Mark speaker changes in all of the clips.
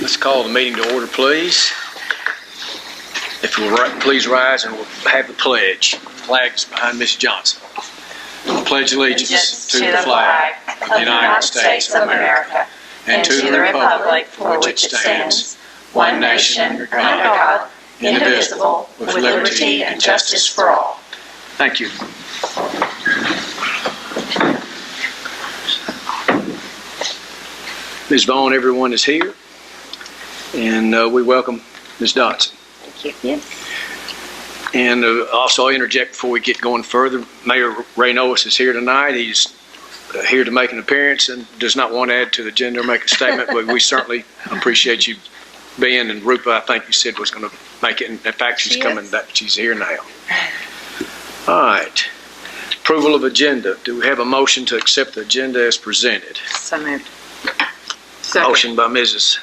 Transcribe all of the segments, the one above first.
Speaker 1: Let's call the meeting to order, please. If you'll please rise and we'll have the pledge. The flag is behind Miss Johnson. I pledge allegiance to the flag of the United States of America and to the republic for which it stands, one nation, under God, indivisible, with liberty and justice for all. Thank you. Ms. Vaughn, everyone is here, and we welcome Ms. Dotson.
Speaker 2: Thank you. Yes.
Speaker 1: And also I'll interject before we get going further. Mayor Ray Noas is here tonight. He's here to make an appearance and does not want to add to the agenda or make a statement, but we certainly appreciate you being, and Rupa, I think you said, was going to make it. In fact, she's coming. She's here now. All right. Approval of agenda. Do we have a motion to accept the agenda as presented?
Speaker 2: So moved. Second.
Speaker 1: Motion by Mrs.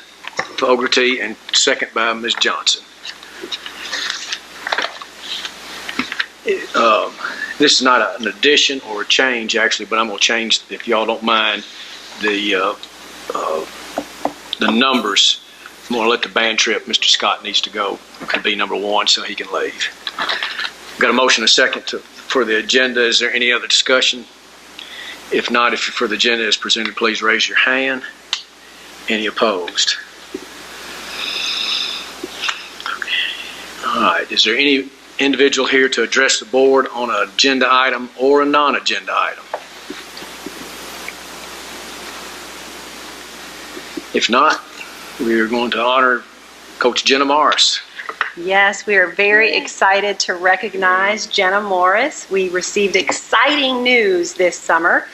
Speaker 1: Fogarty and second by Ms. Johnson. This is not an addition or a change, actually, but I'm going to change, if y'all don't mind, the numbers. I'm going to let the band trip. Mr. Scott needs to go. It could be number 1 so he can leave. Got a motion, a second for the agenda. Is there any other discussion? If not, if you're for the agenda as presented, please raise your hand. Any opposed? Okay. All right. Is there any individual here to address the board on an agenda item or a non-agenda item? If not, we are going to honor Coach Jenna Morris.
Speaker 2: Yes, we are very excited to recognize Jenna Morris. We received exciting news this summer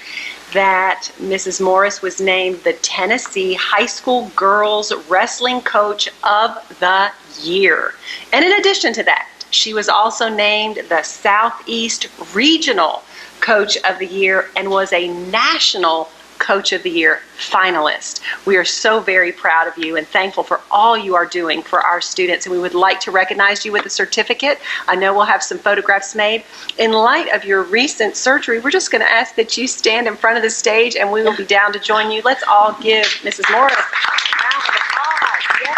Speaker 2: that Mrs. Morris was named the Tennessee High School Girls Wrestling Coach of the Year. And in addition to that, she was also named the Southeast Regional Coach of the Year and was a National Coach of the Year finalist. We are so very proud of you and thankful for all you are doing for our students, and we would like to recognize you with a certificate. I know we'll have some photographs made. In light of your recent surgery, we're just going to ask that you stand in front of the stage and we will be down to join you. Let's all give Mrs. Morris a round of applause. Yes.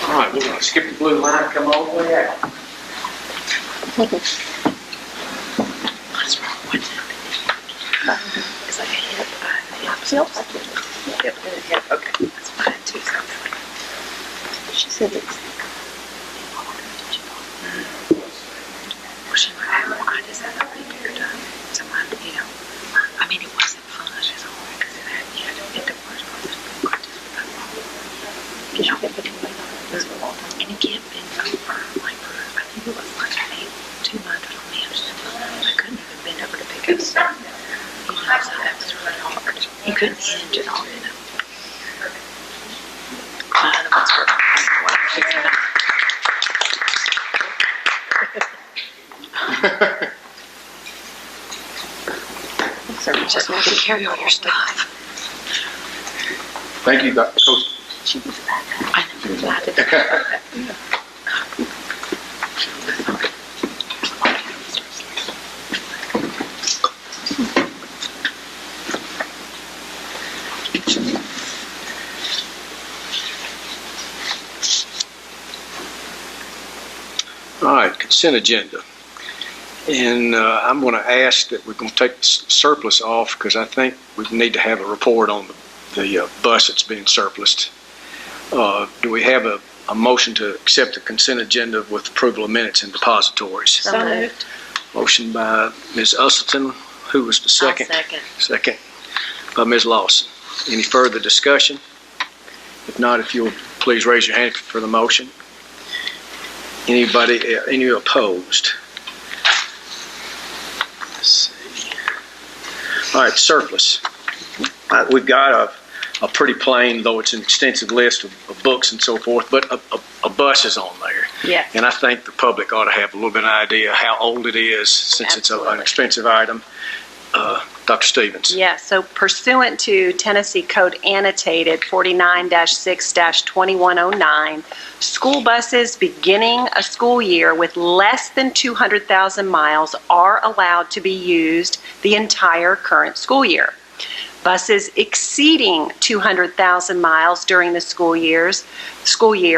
Speaker 1: All right, we're going to skip the blue line and come all the way out.
Speaker 2: What's wrong with it? It's like a hip. Yep, hip. Okay, that's fine too. She said it's. Well, she might have. I just had a repair done. So I mean, it wasn't fun. It's only because it had, it the worst part. And it can't bend over like for, I think it was like 2 months on me. I couldn't even bend over to pick up stuff. So that was really hard. You couldn't hinge at all, My other ones were So just want to carry all your stuff.
Speaker 1: Thank you, Coach.
Speaker 2: She was back. I know. I did that.
Speaker 1: All right, consent agenda. And I'm going to ask that we're going to take the surplus off because I think we need to have a report on the bus that's being surplused. Do we have a motion to accept the consent agenda with approval of minutes and depositories?
Speaker 2: So moved.
Speaker 1: Motion by Ms. Usselton. Who was the second?
Speaker 2: I'll second.
Speaker 1: Second by Ms. Lawson. Any further discussion? If not, if you'll please raise your hand for the motion. Anybody, any opposed? Let's see. All right, surplus. We've got a pretty plain, though it's an extensive list of books and so forth, but a bus is on there.
Speaker 2: Yeah.
Speaker 1: And I think the public ought to have a little bit of idea how old it is, since Absolutely. It's an expensive item. Dr. Stevens.
Speaker 2: Yes, so pursuant to Tennessee Code Annotated 49-6-2109, school buses beginning a school year with less than 200,000 miles are allowed to be used the entire current school year. Buses exceeding 200,000 miles during the school year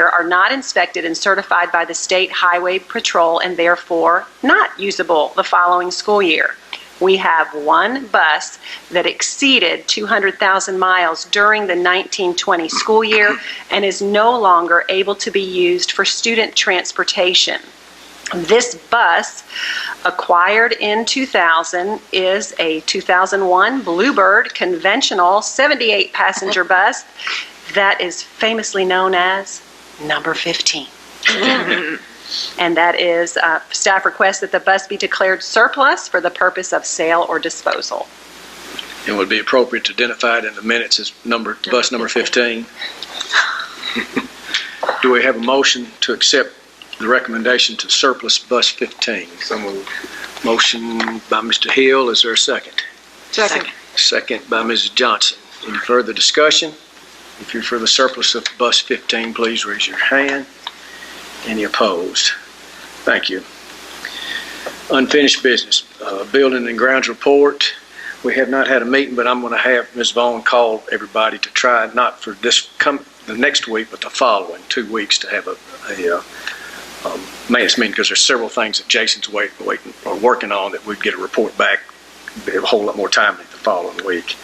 Speaker 2: are not inspected and certified by the State Highway Patrol and therefore not usable the following school year. We have one bus that exceeded 200,000 miles during the 1920 school year and is no longer able to be used for student transportation. This bus, acquired in 2000, is a 2001 Bluebird conventional 78-passenger bus that is famously known as number 15. And that is, staff requests that the bus be declared surplus for the purpose of sale or disposal.
Speaker 1: It would be appropriate to identify it in the minutes as bus number 15. Do we have a motion to accept the recommendation to surplus bus 15?
Speaker 3: So moved.
Speaker 1: Motion by Mr. Hill. Is there a second?
Speaker 4: Second.
Speaker 1: Second by Mrs. Johnson. Any further discussion? If you're for the surplus of bus 15, please raise your hand. Any opposed? Thank you. Unfinished business. Building and grounds report. We have not had a meeting, but I'm going to have Ms. Vaughn call everybody to try, not for the next week, but the following 2 weeks to have a maintenance meeting, because there's several things that Jason's working on that we'd get a report back, be a whole lot more timely the following week.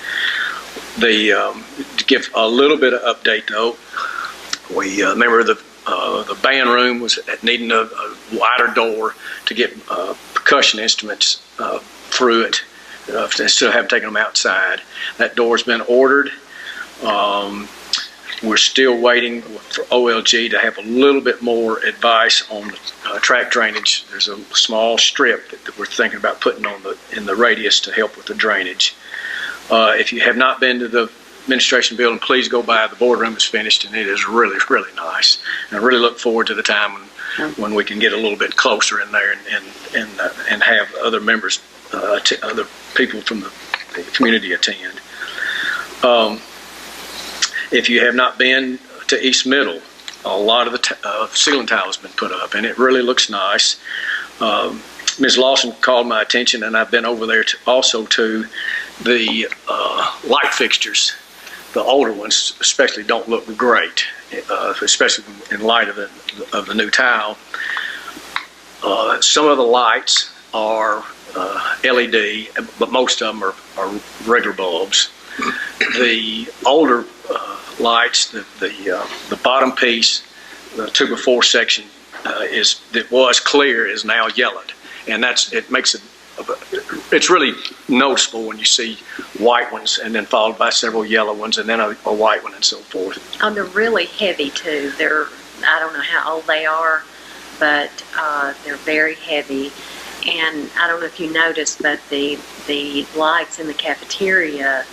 Speaker 1: To give a little bit of update though, we remember the band room was needing a wider door to get percussion instruments through it instead of having taken them outside. That door's been ordered. We're still waiting for OLG to have a little bit more advice on the track drainage. There's a small strip that we're thinking about putting in the radius to help with the drainage. If you have not been to the administration building, please go by. The boardroom is finished and it is really, really nice. And I really look forward to the time when we can get a little bit closer in there and have other members, other people from the community attend. If you have not been to East Middle, a lot of the ceiling tile has been put up and it really looks nice. Ms. Lawson called my attention, and I've been over there also to the light fixtures. The older ones especially don't look great, especially in light of the new tile. Some of the lights are LED, but most of them are regular bulbs. The older lights, the bottom piece, the 2x4 section that was clear is now yellowed, and it makes it. It's really noticeable when you see white ones and then followed by several yellow ones and then a white one and so forth.
Speaker 4: Oh, they're really heavy too. I don't know how old they are, but they're very heavy. And I don't know if you noticed, but the lights in the cafeteria,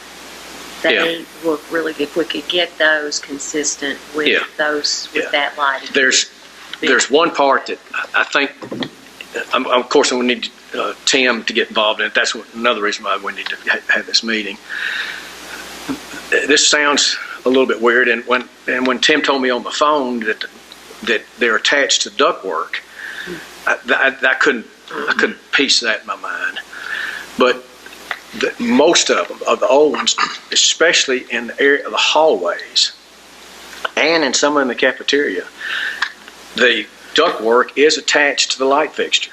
Speaker 4: they look really good. If we could get those consistent with that lighting.
Speaker 1: There's one part that I think, of course, we need Tim to get involved in it. That's another reason why we need to have this meeting. This sounds a little bit weird, and when Tim told me on the phone that they're attached to ductwork, I couldn't piece that in my mind. But most of them, of the old ones, especially in the area of the hallways and in some in the cafeteria, the ductwork is attached to the light fixture,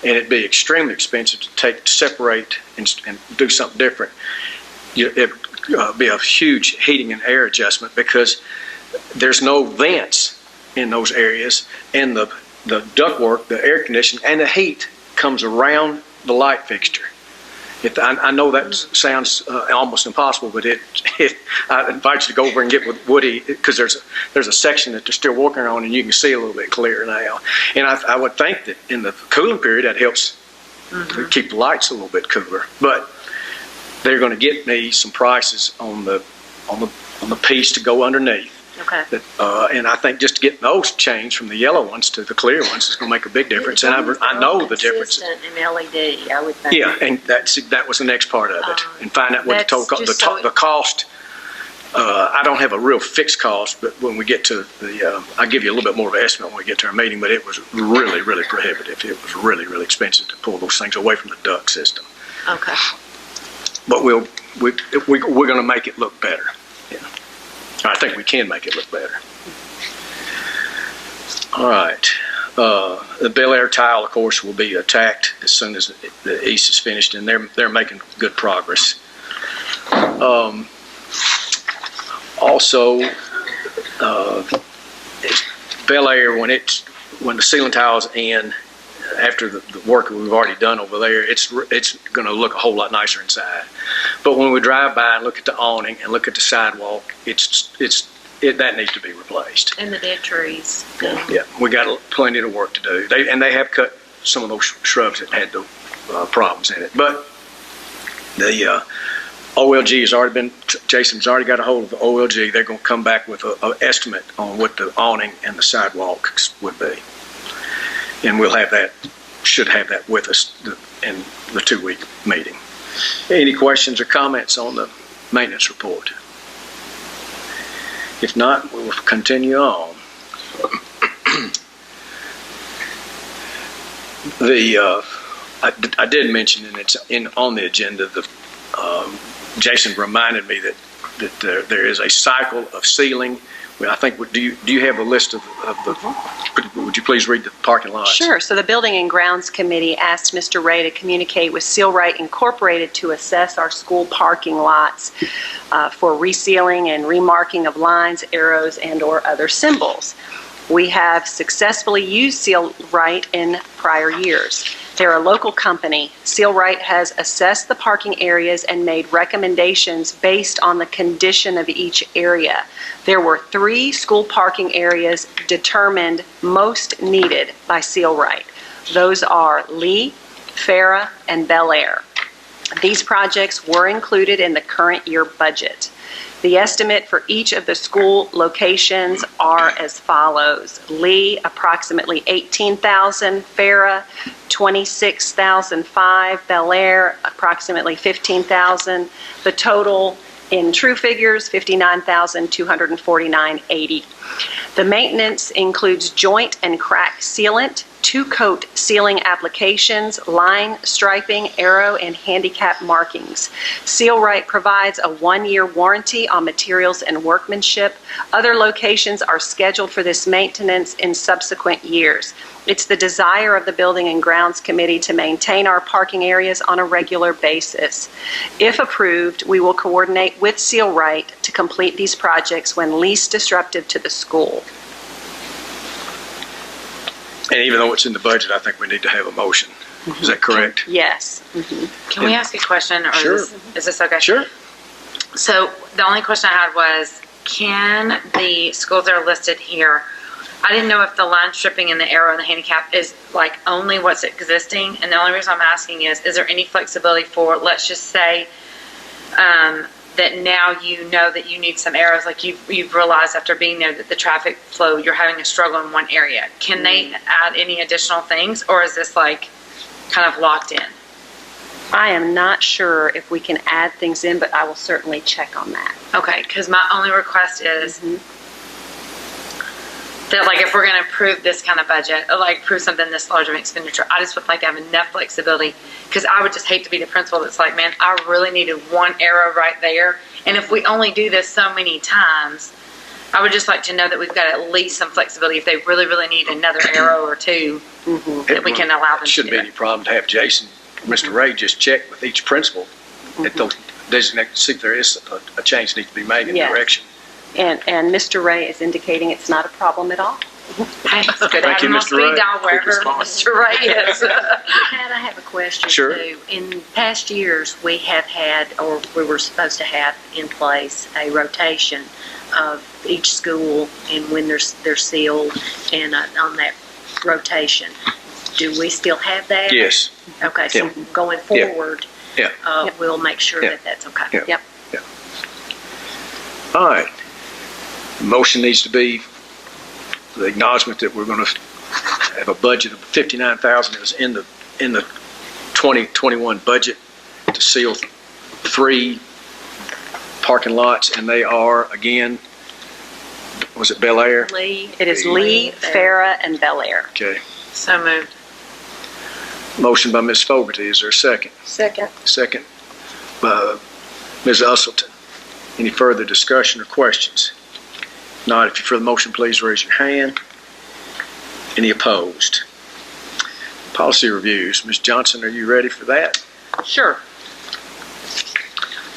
Speaker 1: and it'd be extremely expensive to separate and do something different. It'd be a huge heating and air adjustment because there's no vents in those areas, and the ductwork, the air conditioning, and the heat comes around the light fixture. I know that sounds almost impossible, but I invite you to go over and get with Woody, because there's a section that they're still working on, and you can see a little bit clearer now. And I would think that in the cooling period that helps keep the lights a little bit cooler. But they're going to get me some prices on the piece to go underneath,
Speaker 4: Okay.
Speaker 1: And I think just getting those changed from the yellow ones to the clear ones is going to make a big difference. And I know the difference.
Speaker 4: Consistent in LED, I would think.
Speaker 1: Yeah, and that was the next part of it. And find out what the total,
Speaker 4: that's just so
Speaker 1: the cost. I don't have a real fixed cost, but when we get to I'll give you a little bit more of an estimate when we get to our meeting, but it was really, really prohibitive. It was really, really expensive to pull those things away from the duct system.
Speaker 4: Okay.
Speaker 1: But we're going to make it look better. Yeah. I think we can make it look better. All right. The Bel Air tile, of course, will be attacked as soon as the east is finished, and they're making good progress. Also, Bel Air, when the ceiling tile's in, after the work that we've already done over there, it's going to look a whole lot nicer inside. But when we drive by and look at the awning and look at the sidewalk, that needs to be replaced.
Speaker 4: And the dead trees.
Speaker 1: Yeah, we got plenty of work to do. They have cut some of those shrubs that had the problems in it. But the OLG has already been, Jason's already got a hold of the OLG. They're going to come back with an estimate on what the awning and the sidewalks would be. And should have that with us in the 2-week meeting. Any questions or comments on the maintenance report? If not, we will continue on. I did mention, and it's on the agenda, Jason reminded me that there is a cycle of sealing. I think, do you have a list of would you please read the parking lots?
Speaker 2: Sure. So the Building and Grounds Committee asked Mr. Ray to communicate with Seal-Rite Incorporated to assess our school parking lots for resealing and remarking of lines, arrows, and/or other symbols. We have successfully used Seal-Rite in prior years. They're a local company. Seal-Rite has assessed the parking areas and made recommendations based on the condition of each area. There were 3 school parking areas determined most needed by Seal-Rite. Those are Lee, Farah, and Bel Air. These projects were included in the current year budget. The estimate for each of the school locations are as follows. Lee, approximately $18,000. Farah, $26,005. Bel Air, approximately $15,000. The total in true figures, $59,249.80. The maintenance includes joint and crack sealant, 2-coat sealing applications, line striping, arrow, and handicap markings. Seal-Rite provides a 1-year warranty on materials and workmanship. Other locations are scheduled for this maintenance in subsequent years. It's the desire of the Building and Grounds Committee to maintain our parking areas on a regular basis. If approved, we will coordinate with Seal-Rite to complete these projects when least disruptive to the school.
Speaker 1: And even though it's in the budget, I think we need to have a motion. Is that correct?
Speaker 2: Yes.
Speaker 3: Can we ask a question? Or
Speaker 1: Sure.
Speaker 3: is this okay?
Speaker 1: Sure.
Speaker 3: So the only question I had was, can the schools that are listed here, I didn't know if the line stripping and the arrow and the handicap is like only what's existing. And the only reason I'm asking is there any flexibility for, let's just say, that now you know that you need some arrows, like you've realized after being there that the traffic flow, you're having a struggle in one area. Can they add any additional things, or is this like kind of locked in?
Speaker 2: I am not sure if we can add things in, but I will certainly check on that.
Speaker 3: Okay, because my only request is that, like, if we're going to approve this kind of budget, or like approve something this large of an expenditure, I just would like to have enough flexibility, because I would just hate to be the principal that's like, man, I really needed one arrow right there. And if we only do this so many times, I would just like to know that we've got at least some flexibility. If they really, really need another arrow or two, that we can allow them
Speaker 1: It shouldn't
Speaker 3: to
Speaker 1: be
Speaker 3: do
Speaker 1: any problem to have Jason, Mr. Ray, just check with each principal at those designated, see if there is a change needs to be made in
Speaker 2: Yes.
Speaker 1: direction.
Speaker 2: And Mr. Ray is indicating it's not a problem at all.
Speaker 3: Hey, it's good to
Speaker 1: Thank
Speaker 3: have
Speaker 1: you,
Speaker 3: him on
Speaker 1: Mr. Ray.
Speaker 3: speed dial wherever
Speaker 1: Quick response.
Speaker 3: Mr. Ray is.
Speaker 4: Pat, I have a question
Speaker 1: Sure.
Speaker 4: too. In past years, we have had, or we were supposed to have in place, a rotation of each school and when they're sealed, and on that rotation. Do we still have that?
Speaker 1: Yes.
Speaker 4: Okay, so
Speaker 1: Yeah.
Speaker 4: going forward,
Speaker 1: Yeah.
Speaker 4: we'll make sure
Speaker 1: Yeah.
Speaker 4: that that's okay.
Speaker 1: Yeah.
Speaker 2: Yep.
Speaker 1: All right. Motion needs to be the acknowledgement that we're going to have a budget of $59,000 is in the 2021 budget to seal 3 parking lots, and they are, again, was it Bel Air?
Speaker 2: Lee. It is Lee, Farah, and Bel Air.
Speaker 1: Okay.
Speaker 3: So moved.
Speaker 1: Motion by Ms. Fogarty. Is there a second?
Speaker 4: Second.
Speaker 1: Second by Ms. Usselton. Any further discussion or questions? Not. If you're for the motion, please raise your hand. Any opposed? Policy reviews. Ms. Johnson, are you ready for that?
Speaker 5: Sure.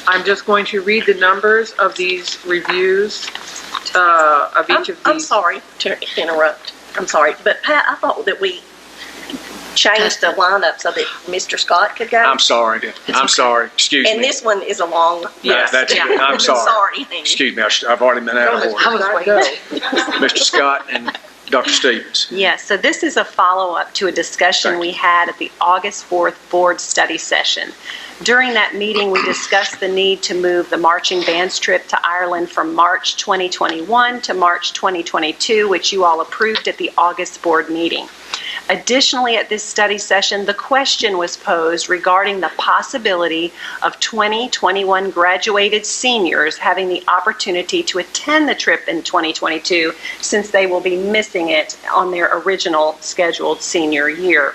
Speaker 5: I'm just going to read the numbers of these reviews, of each of these.
Speaker 6: I'm sorry to interrupt. I'm sorry, but Pat, I thought that we changed the lineup so that Mr. Scott could go.
Speaker 1: I'm sorry. I'm sorry. Excuse me.
Speaker 6: And this one is a long
Speaker 1: Yes, that's it. I'm sorry.
Speaker 6: Sorry.
Speaker 1: Excuse me. I've already been out of order.
Speaker 5: Go.
Speaker 1: Mr. Scott and Dr. Stevens.
Speaker 2: Yes, so this is a follow-up to a discussion
Speaker 1: Thank
Speaker 2: we had at the August 4th board study session. During that meeting, we discussed the need to move the marching band's trip to Ireland from March 2021 to March 2022, which you all approved at the August board meeting. Additionally, at this study session, the question was posed regarding the possibility of 2021 graduated seniors having the opportunity to attend the trip in 2022, since they will be missing it on their original scheduled senior year.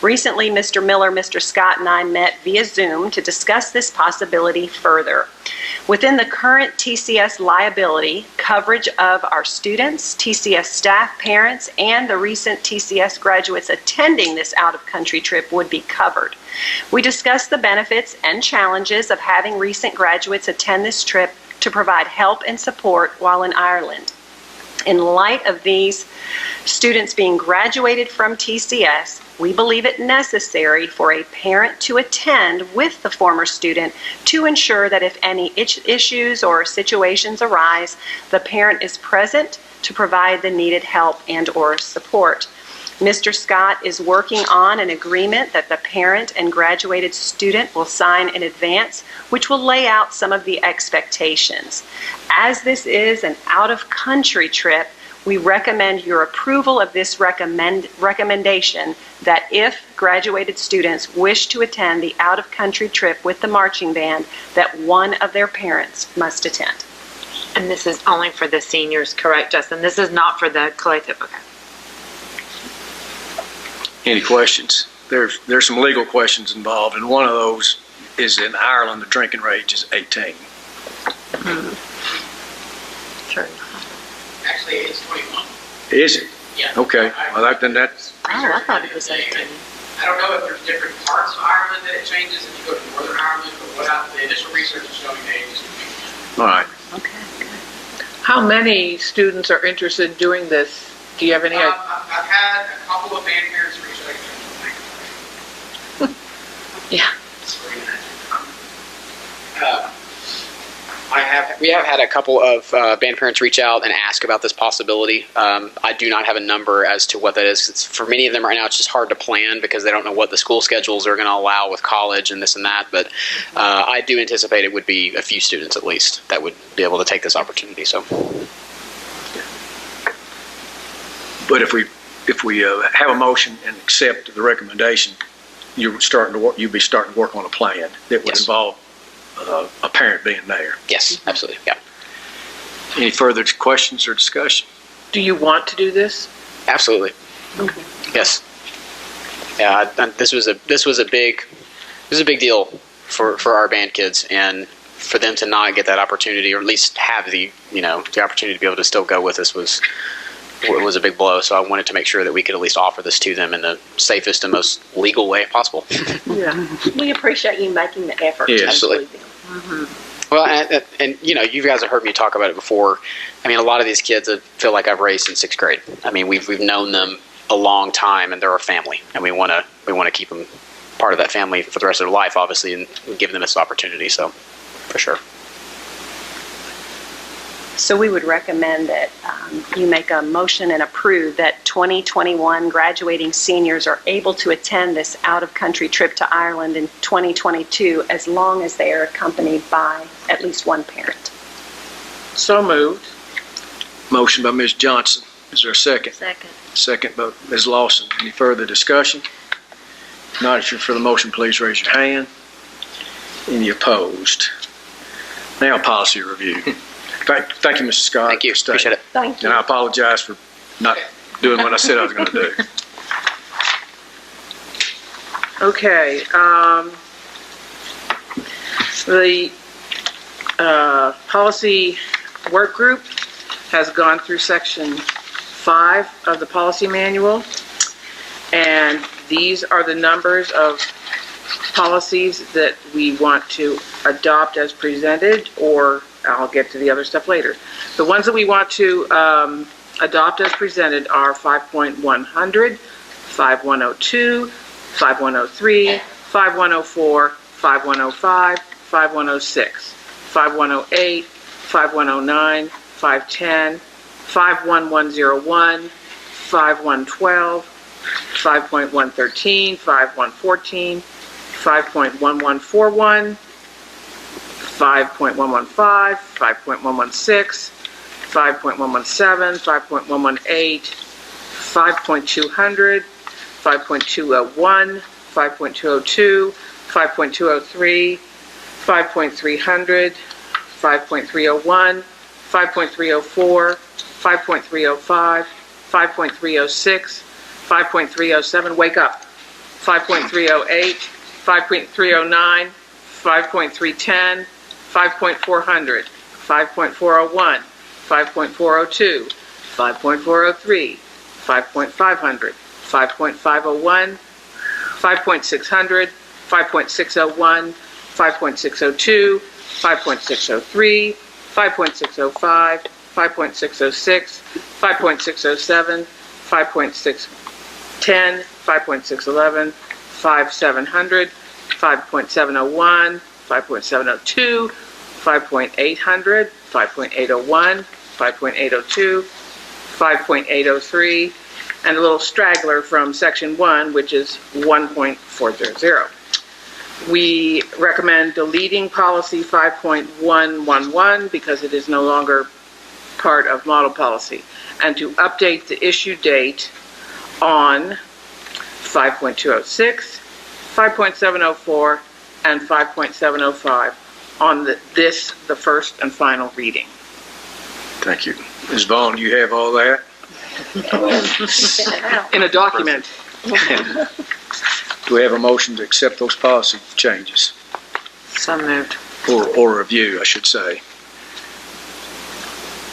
Speaker 2: Recently, Mr. Miller, Mr. Scott, and I met via Zoom to discuss this possibility further. Within the current TCS liability, coverage of our students, TCS staff, parents, and the recent TCS graduates attending this out-of-country trip would be covered. We discussed the benefits and challenges of having recent graduates attend this trip to provide help and support while in Ireland. In light of these students being graduated from TCS, we believe it necessary for a parent to attend with the former student to ensure that if any issues or situations arise, the parent is present to provide the needed help and/or support. Mr. Scott is working on an agreement that the parent and graduated student will sign in advance, which will lay out some of the expectations. As this is an out-of-country trip, we recommend your approval of this recommendation that if graduated students wish to attend the out-of-country trip with the marching band, that one of their parents must attend.
Speaker 3: And this is only for the seniors, correct, Justin? This is not for the collective, okay.
Speaker 1: Any questions? There's some legal questions involved, and one of those is in Ireland, the drinking age is 18.
Speaker 3: Sure.
Speaker 7: Actually, it's 21.
Speaker 1: Is it?
Speaker 7: Yeah.
Speaker 1: Okay. Well, then that's,
Speaker 3: Oh, I thought it was 18.
Speaker 7: I don't know if there's different parts of Ireland that it changes if you go to Northern Ireland, but the initial research is showing the age is 21.
Speaker 1: all right.
Speaker 2: Okay, good.
Speaker 5: How many students are interested in doing this? Do you have any idea?
Speaker 7: I've had a couple of band parents reach out.
Speaker 3: Yeah.
Speaker 8: We have had a couple of band parents reach out and ask about this possibility. I do not have a number as to what that is. For many of them right now, it's just hard to plan because they don't know what the school schedules are going to allow with college and this and that. But I do anticipate it would be a few students at least that would be able to take this opportunity. So,
Speaker 1: But if we have a motion and accept the recommendation, you'll be starting to work on a plan that would
Speaker 8: Yes.
Speaker 1: involve a parent being there.
Speaker 8: yes, absolutely. Yeah,
Speaker 1: Any further questions or discussion?
Speaker 5: Do you want to do this?
Speaker 8: absolutely. Yes. Yeah, this was a big deal for our band kids, and for them to not get that opportunity, or at least have the opportunity to be able to still go with us was a big blow. So I wanted to make sure that we could at least offer this to them in the safest and most legal way possible.
Speaker 5: Yeah.
Speaker 6: We appreciate you making the effort.
Speaker 1: Yes.
Speaker 6: to
Speaker 8: Absolutely.
Speaker 6: include them.
Speaker 8: Well, and you guys have heard me talk about it before. I mean, a lot of these kids I feel like I've raised since 6th grade. I mean, we've known them a long time, and they're our family, and we want to keep them part of that family for the rest of their life, obviously, and give them this opportunity. So, for sure.
Speaker 2: So we would recommend that you make a motion and approve that 2021 graduating seniors are able to attend this out-of-country trip to Ireland in 2022 as long as they are accompanied by at least one parent.
Speaker 5: So moved.
Speaker 1: Motion by Ms. Johnson. Is there a second?
Speaker 4: Second.
Speaker 1: Second by Ms. Lawson. Any further discussion? Not if you're for the motion, please raise your hand. Any opposed? Now, policy review. Thank you, Mr. Scott.
Speaker 8: Thank you.
Speaker 1: for staying.
Speaker 8: Appreciate it.
Speaker 6: Thank you.
Speaker 1: And I apologize for not doing what I said I was going to do.
Speaker 5: Okay, the policy work group has gone through section 5 of the policy manual, and these are the numbers of policies that we want to adopt as presented, or I'll get to the other stuff later. The ones that we want to adopt as presented are 5.100, 5102, 5103, 5104, 5105, 5106, 5108, 5109, 510, 51101, 5112, 5.113, 5114, 5.1141, 5.115, 5.116, 5.117, 5.118, 5.200, 5.201, 5.202, 5.203, 5.300, 5.301, 5.304, 5.305, 5.306, 5.307, wake up, 5.308, 5.309, 5.310, 5.400, 5.401, 5.402, 5.403, 5.500, 5.501, 5.600, 5.601, 5.602, 5.603, 5.605, 5.606, 5.607, 5.610, 5.611, 5.700, 5.701, 5.702, 5.800, 5.801, 5.802, 5.803, and a little straggler from section 1, which is 1.400. We recommend deleting policy 5.111 because it is no longer part of model policy, and to update the issue date on 5.206, 5.704, and 5.705 on the first and final reading.
Speaker 1: Thank you. Ms. Vaughn, you have all that?
Speaker 5: In a document.
Speaker 1: Do we have a motion to accept those policy changes?
Speaker 3: So moved.
Speaker 1: Or review, I should say.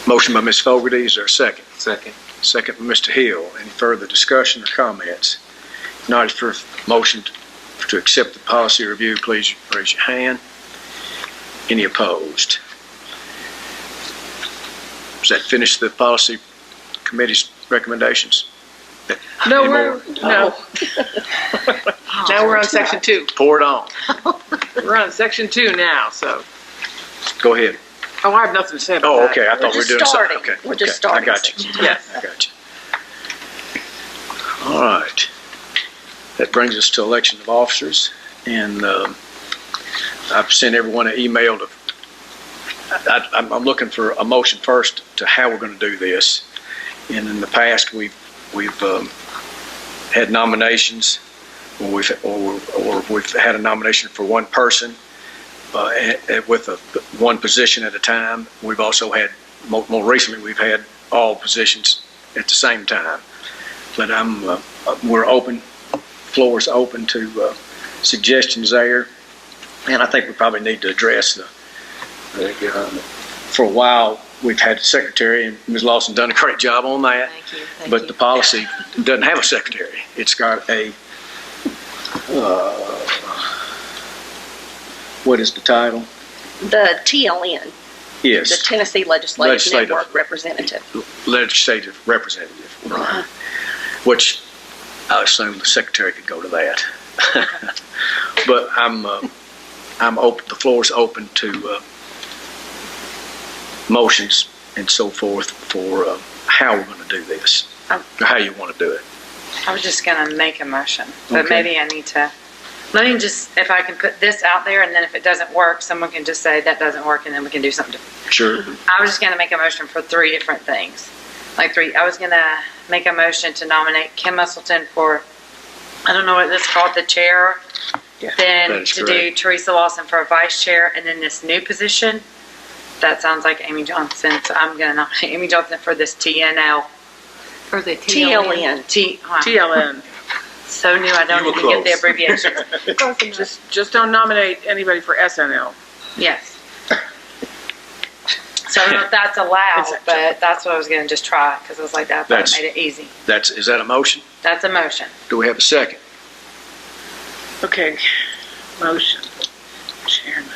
Speaker 1: Motion by Ms. Fogarty, is there a second?
Speaker 7: Second.
Speaker 1: Second by Mr. Hill. Any further discussion or comments? Not for motion to accept the policy review, please raise your hand. Any opposed? Does that finish the policy committee's recommendations?
Speaker 5: No,
Speaker 1: Any
Speaker 5: we're,
Speaker 1: more?
Speaker 5: no. Now we're on section 2.
Speaker 1: Pour it on.
Speaker 5: We're on section 2 now, so.
Speaker 1: Go ahead.
Speaker 5: Oh, I have nothing to say about
Speaker 1: Oh,
Speaker 5: that.
Speaker 1: okay, I thought we were
Speaker 6: just
Speaker 1: doing something.
Speaker 6: starting.
Speaker 1: Okay,
Speaker 6: We're just
Speaker 1: okay,
Speaker 6: starting.
Speaker 1: I got you.
Speaker 5: Yes.
Speaker 1: I got you. All right. That brings us to election of officers, and I've sent everyone an email to, I'm looking for a motion first to how we're going to do this. And in the past, we've had nominations, or we've had a nomination for one person with one position at a time. We've also had, more recently, we've had all positions at the same time. But we're open, floor is open to suggestions there. And I think we probably need to address for a while, we've had a secretary, and Ms. Lawson done a great job on that.
Speaker 4: Thank you. Thank
Speaker 1: But
Speaker 4: you.
Speaker 1: the policy doesn't have a secretary. It's got a, what is the title?
Speaker 6: The TLN, the
Speaker 1: Yes,
Speaker 6: Tennessee Legislative
Speaker 1: Legislative.
Speaker 6: Network Representative.
Speaker 1: legislative representative, right. Which I assume the secretary could go to that. But I'm open, the floor is open to motions and so forth for how we're going to do this, or how you want to do it.
Speaker 3: I was just going to make a motion, but
Speaker 1: Okay.
Speaker 3: maybe I need to Let me just, if I can put this out there, and then if it doesn't work, someone can just say that doesn't work, and then we can do something different.
Speaker 1: Sure.
Speaker 3: I was just gonna make a motion for 3 different things. I was gonna make a motion to nominate Kim Musselton for, I don't know what it's called, the chair.
Speaker 5: Yeah,
Speaker 3: Then
Speaker 1: that is
Speaker 3: to do
Speaker 1: correct.
Speaker 3: Teresa Lawson for a vice chair, and then this new position, that sounds like Amy Johnson, so I'm gonna nominate Amy Johnson for this TNL.
Speaker 4: For the
Speaker 6: TLN.
Speaker 5: TLN.
Speaker 3: So new, I don't
Speaker 9: You were
Speaker 3: even get the
Speaker 9: close.
Speaker 3: abbreviations.
Speaker 5: Just don't nominate anybody for SNL.
Speaker 3: Yes. So I don't know if that's allowed, but that's what I was gonna just try, because I was like, that
Speaker 1: That's-
Speaker 3: made it easy.
Speaker 1: Is that a motion?
Speaker 3: That's a motion.
Speaker 1: Do we have a second?
Speaker 5: Okay, motion. Chairman.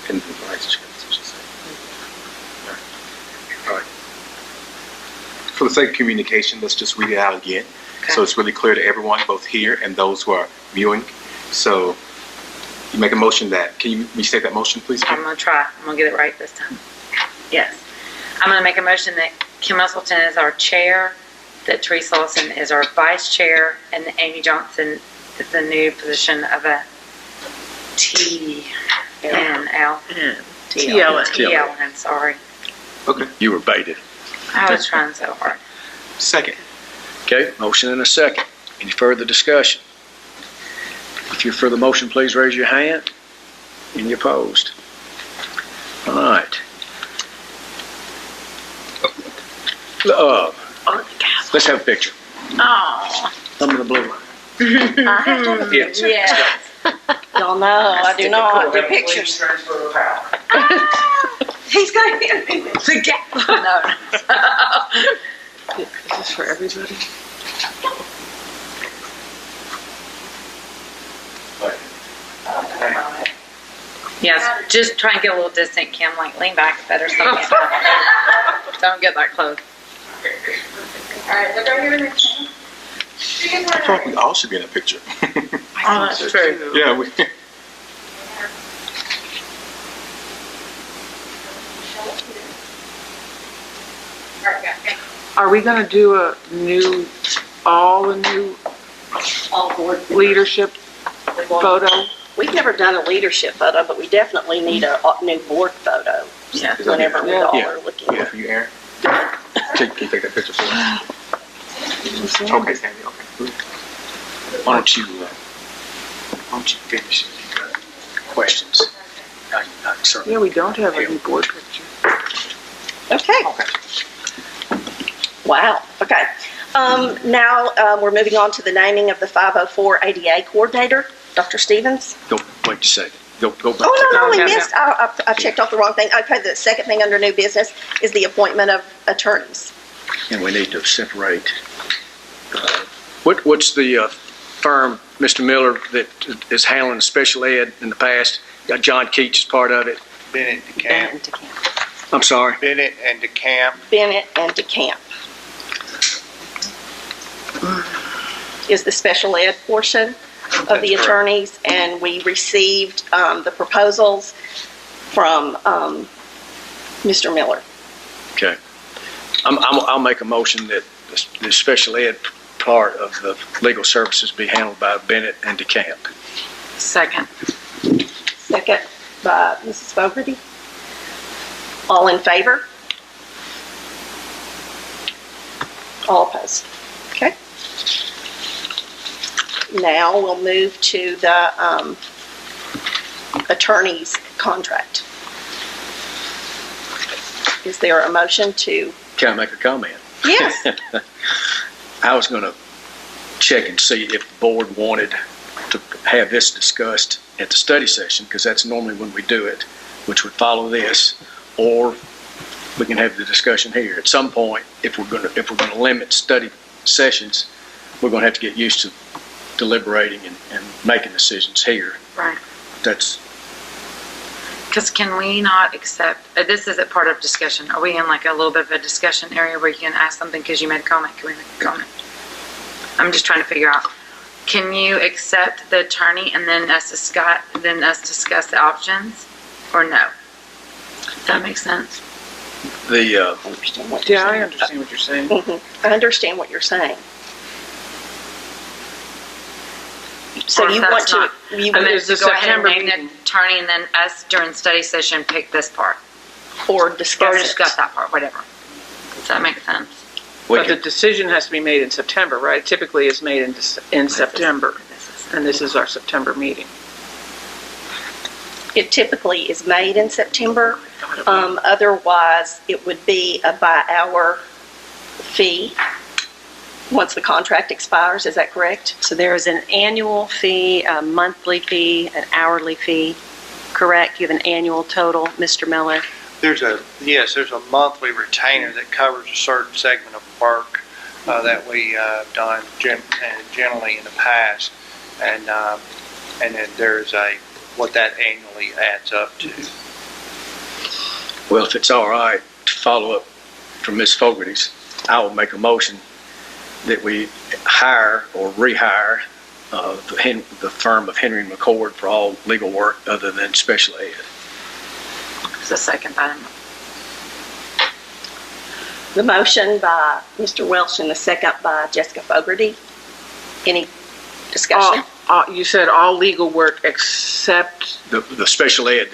Speaker 9: And the vice chair, that's what she said. All right. For the sake of communication, let's just read it out again. So it's really clear to everyone, both here and those who are viewing. So you make a motion that, can you restate that motion, please?
Speaker 3: I'm gonna try. I'm gonna get it right this time. Yes. I'm gonna make a motion that Kim Musselton is our chair, that Teresa Lawson is our vice chair, and that Amy Johnson is the new position of a TNL.
Speaker 5: TLN.
Speaker 3: TLN, sorry.
Speaker 9: Okay.
Speaker 1: You were baited.
Speaker 3: I was trying so hard.
Speaker 9: Second.
Speaker 1: Okay, motion and a second. Any further discussion? If you're for the motion, please raise your hand. Any opposed? All right. Let's have a picture.
Speaker 3: Oh.
Speaker 1: Thumb in the blue line.
Speaker 6: I have to have a
Speaker 1: Yes.
Speaker 6: picture. Y'all know, I do not do pictures.
Speaker 7: Transfer of power.
Speaker 6: He's going to be a big
Speaker 3: No.
Speaker 5: Is this for everybody?
Speaker 3: Yes, just try and get a little distant, Kim, like lean back better so you don't get that close.
Speaker 7: All right, look right here.
Speaker 9: I feel like we all should be in a picture.
Speaker 3: Oh, that's true.
Speaker 9: Yeah, we.
Speaker 5: Are we gonna do a new
Speaker 6: all board.
Speaker 5: leadership photo?
Speaker 6: We've never done a leadership photo, but we definitely need a new board photo
Speaker 3: Yeah.
Speaker 6: whenever we all
Speaker 1: Yeah.
Speaker 6: are looking.
Speaker 9: Yeah, for you, Aaron. Can you take that picture for us? Okay, Sandy, okay.
Speaker 1: Why don't you finish questions? I certainly-
Speaker 5: Yeah, we don't have a new board picture.
Speaker 6: Okay. Wow, okay. Now, we're moving on to the naming of the 504 ADA coordinator, Dr. Stevens.
Speaker 1: Go, wait a second. Go back.
Speaker 6: Oh, no, we
Speaker 5: Okay.
Speaker 6: missed, I checked off the wrong thing. Okay, the second thing under new business is the appointment of attorneys.
Speaker 1: And we need to separate. What's the firm, Mr. Miller, that is handling special ed in the past? Got John Keach as part of it.
Speaker 10: Bennett,
Speaker 6: Bennett
Speaker 10: DeCamp.
Speaker 6: and DeCamp.
Speaker 1: I'm sorry.
Speaker 10: Bennett and DeCamp.
Speaker 6: Bennett and DeCamp is the special ed portion of the
Speaker 10: That's correct.
Speaker 6: attorneys, and we received the proposals from Mr. Miller.
Speaker 1: Okay. I'll make a motion that the special ed part of the legal services be handled by Bennett and DeCamp.
Speaker 3: Second.
Speaker 6: Second by Mrs. Fogarty. All in favor? All opposed? Okay. Now we'll move to the attorney's contract. Is there a motion to?
Speaker 1: Can I make a comment?
Speaker 6: Yes.
Speaker 1: I was going to check and see if the board wanted to have this discussed at the study session, because that's normally when we do it, which would follow this, or we can have the discussion here. At some point, if we're going to limit study sessions, we're going to have to get used to deliberating and making decisions here.
Speaker 3: Right.
Speaker 1: That's,
Speaker 3: Because can we not accept, this isn't part of discussion. Are we in like a little bit of a discussion area where you can ask something because you made a comment? Can we make a comment? I'm just trying to figure out. Can you accept the attorney and then us discuss the options, or no? Does that make sense?
Speaker 1: the,
Speaker 6: Understand what you're
Speaker 5: Yeah, I
Speaker 6: saying.
Speaker 5: understand what you're saying.
Speaker 6: Mhm. I understand what you're saying. So
Speaker 3: Or
Speaker 6: you
Speaker 3: if
Speaker 6: want
Speaker 3: that's
Speaker 6: to,
Speaker 3: not-
Speaker 6: you
Speaker 3: I mean,
Speaker 5: It's the
Speaker 3: to go ahead and
Speaker 5: September
Speaker 3: name the
Speaker 5: meeting.
Speaker 3: attorney and then us during study session pick this part.
Speaker 6: or
Speaker 3: Or
Speaker 6: discuss it.
Speaker 3: discuss that part, whatever. Does that make sense?
Speaker 1: We
Speaker 5: But the
Speaker 1: can-
Speaker 5: decision has to be made in September, right? Typically, it's made in September, and this is our September meeting.
Speaker 6: It typically is made in September. Otherwise, it would be a by-hour fee once the contract expires. Is that correct?
Speaker 2: So there is an annual fee, a monthly fee, an hourly fee, correct? You have an annual total, Mr. Miller?
Speaker 10: There's a monthly retainer that covers a certain segment of work that we done generally in the past, and then there's what that annually adds up to.
Speaker 1: Well, if it's all right to follow up from Ms. Fogarty's, I will make a motion that we hire or rehire the firm of Henry and McCord for all legal work other than special ed.
Speaker 3: It's a second item.
Speaker 6: The motion by Mr. Welch and the second by Jessica Fogarty. Any discussion?
Speaker 5: You said all legal work except,
Speaker 1: The special ed,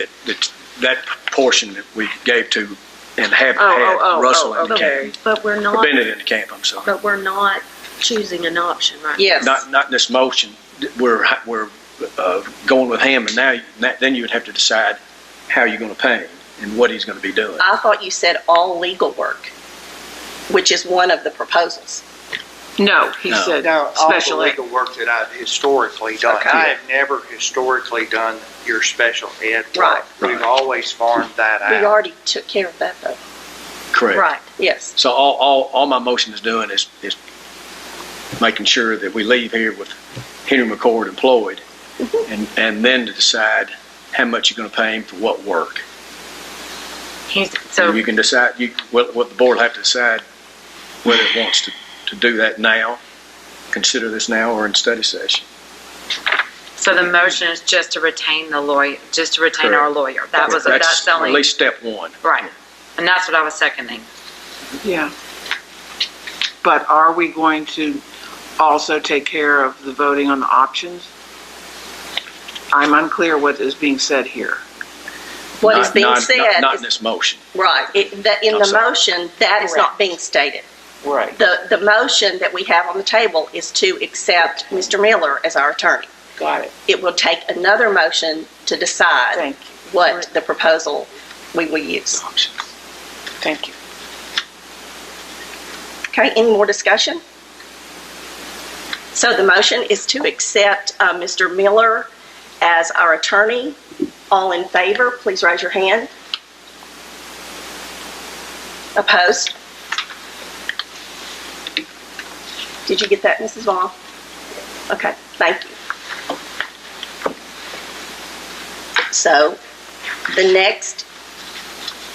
Speaker 1: that portion that we gave to and have
Speaker 5: Oh,
Speaker 1: had Russell in the
Speaker 5: okay.
Speaker 1: camp,
Speaker 4: But we're not,
Speaker 1: Bennett in the camp, I'm sorry.
Speaker 4: but we're not choosing an option, right?
Speaker 6: Yes.
Speaker 1: Not in this motion, we're going with him, and then you would have to decide how you're going to pay him and what he's going to be doing.
Speaker 6: I thought you said all legal work, which is one of the proposals.
Speaker 5: no, he
Speaker 1: No.
Speaker 5: said
Speaker 10: Now, all the
Speaker 5: special ed.
Speaker 10: legal work that I've historically done,
Speaker 6: Okay.
Speaker 10: I have never historically done your special ed work.
Speaker 6: Right.
Speaker 10: We've always farmed that
Speaker 6: We
Speaker 10: out.
Speaker 6: already took care of that, though.
Speaker 1: Correct.
Speaker 6: Right, yes.
Speaker 1: So all my motion is doing is making sure that we leave here with Henry McCord employed, and then to decide how much you're going to pay him for what work.
Speaker 3: So
Speaker 1: And you can decide, what the board will have to decide whether it wants to do that now, consider this now, or in study session.
Speaker 3: So the motion is just to retain the lawyer, just to retain our
Speaker 1: Correct.
Speaker 3: lawyer. That's the
Speaker 1: At
Speaker 3: only,
Speaker 1: least step one.
Speaker 3: right. And that's what I was seconding.
Speaker 5: Yeah. But are we going to also take care of the voting on the options? I'm unclear what is being said here.
Speaker 6: What is
Speaker 1: Not-
Speaker 6: being
Speaker 1: not-
Speaker 6: said
Speaker 1: Not in
Speaker 6: is,
Speaker 1: this motion.
Speaker 6: right, in
Speaker 1: I'm
Speaker 6: the
Speaker 1: sorry.
Speaker 6: motion, that is not being stated.
Speaker 5: Right.
Speaker 6: The motion that we have on the table is to accept Mr. Miller as our attorney.
Speaker 5: Got it.
Speaker 6: It will take another motion to decide
Speaker 5: Thank you.
Speaker 6: what the proposal we will use.
Speaker 5: Thank you.
Speaker 6: Okay, any more discussion? So the motion is to accept Mr. Miller as our attorney. All in favor, please raise your hand. Opposed? Did you get that, Mrs. Vaughn? Okay, thank you. So the next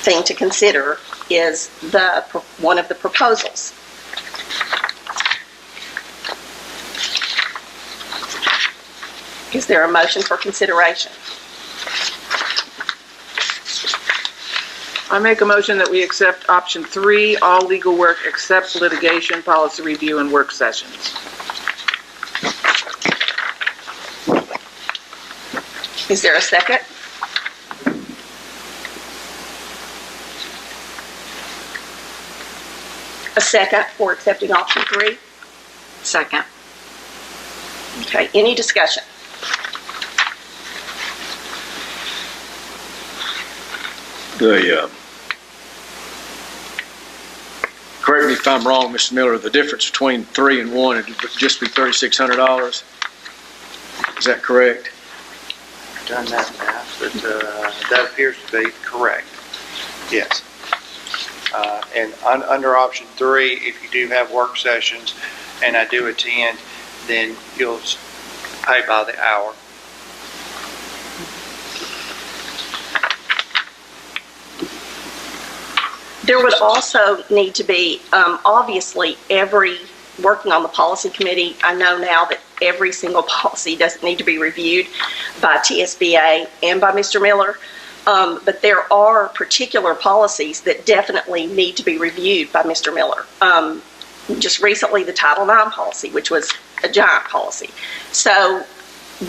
Speaker 6: thing to consider is one of the proposals. Is there a motion for consideration?
Speaker 5: I make a motion that we accept option 3, all legal work except litigation, policy review, and work sessions.
Speaker 6: Is there a second? A second for accepting option 3?
Speaker 3: Second.
Speaker 6: Okay, any discussion?
Speaker 1: Correct me if I'm wrong, Mr. Miller, the difference between 3 and 1 would just be $3,600? Is that correct?
Speaker 10: Done that math, but that appears to be correct. Yes. And under option 3, if you do have work sessions and I do attend, then you'll pay by the hour.
Speaker 6: There would also need to be, obviously, working on the policy committee, I know now that every single policy doesn't need to be reviewed by TSBA and by Mr. Miller, but there are particular policies that definitely need to be reviewed by Mr. Miller. Just recently, the Title IX policy, which was a giant policy. So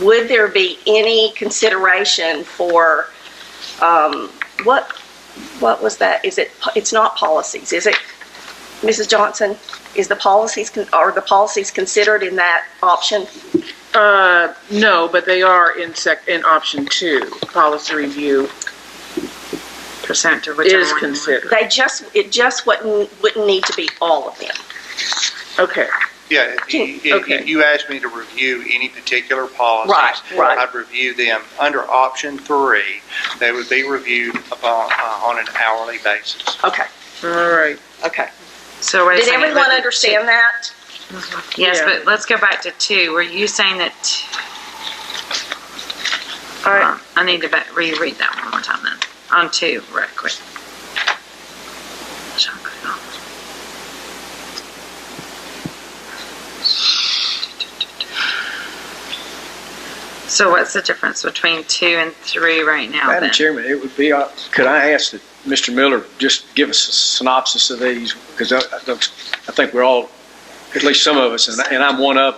Speaker 6: would there be any consideration for, what was that? It's not policies, is it, Mrs. Johnson? Is the policies, are the policies considered in that option?
Speaker 5: No, but they are in option 2, policy review
Speaker 3: Percent or whichever
Speaker 5: is
Speaker 3: one.
Speaker 5: considered.
Speaker 6: It just wouldn't need to be all of them.
Speaker 5: Okay,
Speaker 10: Yeah,
Speaker 5: Okay.
Speaker 10: if you asked me to review any particular policies,
Speaker 6: Right.
Speaker 10: I'd review them. Under option 3, they would be reviewed on an hourly basis.
Speaker 6: Okay,
Speaker 5: all right.
Speaker 6: okay.
Speaker 3: So wait a
Speaker 6: Did
Speaker 3: second,
Speaker 6: everyone
Speaker 3: but-
Speaker 6: understand that?
Speaker 3: Yes,
Speaker 5: Yeah.
Speaker 3: but let's go back to 2. Were you saying that?
Speaker 5: All right.
Speaker 3: I need to reread that one more time then. On 2, right quick. So what's the difference between 2 and 3 right now
Speaker 1: Madam
Speaker 3: then?
Speaker 1: Chairman, it would be, could I ask that Mr. Miller just give us a synopsis of these? Because I think we're all, at least some of us, and I'm one of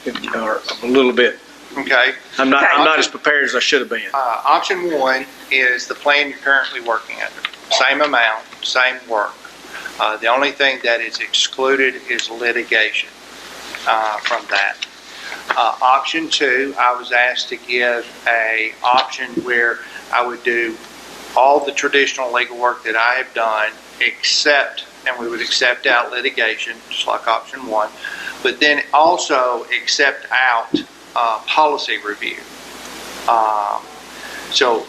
Speaker 1: them, are a little bit,
Speaker 10: Okay?
Speaker 1: I'm not as prepared as I should have been.
Speaker 10: Option 1 is the plan you're currently working under. Same amount, same work. The only thing that is excluded is litigation from that. Option 2, I was asked to give a option where I would do all the traditional legal work that I have done, and we would accept out litigation, just like option 1, but then also accept out policy review. So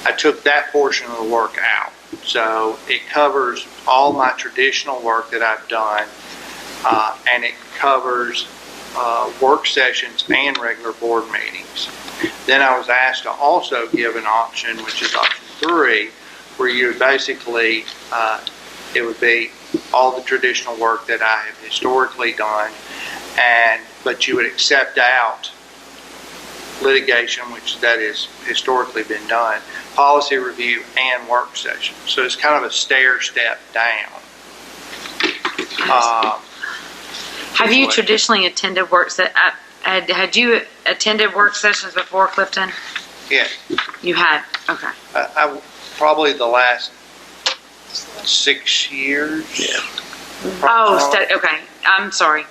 Speaker 10: I took that portion of the work out. So it covers all my traditional work that I've done, and it covers work sessions and regular board meetings. Then I was asked to also give an option, which is option 3, where you would basically, it would be all the traditional work that I have historically done, but you would accept out litigation, which that has historically been done, policy review, and work session. So it's kind of a stair step down.
Speaker 3: Have you traditionally attended had you attended work sessions before, Clifton?
Speaker 10: Yeah,
Speaker 3: You had, okay.
Speaker 10: I probably the last 6 years.
Speaker 1: Yeah.
Speaker 3: Oh, okay, I'm sorry.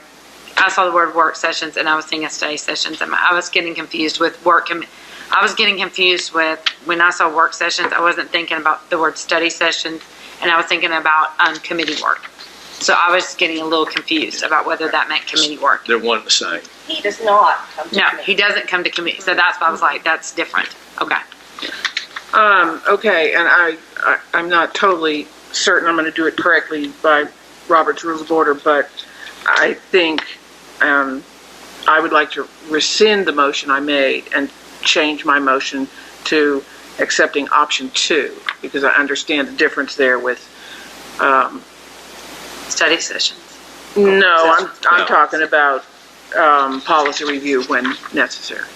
Speaker 3: I saw the word work sessions and I was thinking study sessions. I was getting confused with I was getting confused with, when I saw work sessions, I wasn't thinking about the word study sessions, and I was thinking about committee work. So I was getting a little confused about whether that meant committee work.
Speaker 1: They're one and the same.
Speaker 6: He does not come to
Speaker 3: No,
Speaker 6: me.
Speaker 3: he doesn't come to committee, so that's why I was like, that's different. Okay.
Speaker 5: Okay, and I'm not totally certain I'm going to do it correctly by Robert's Rules of Order, but I think I would like to rescind the motion I made and change my motion to accepting option 2, because I understand the difference there with,
Speaker 3: Study sessions.
Speaker 5: no, I'm talking about policy review when necessary.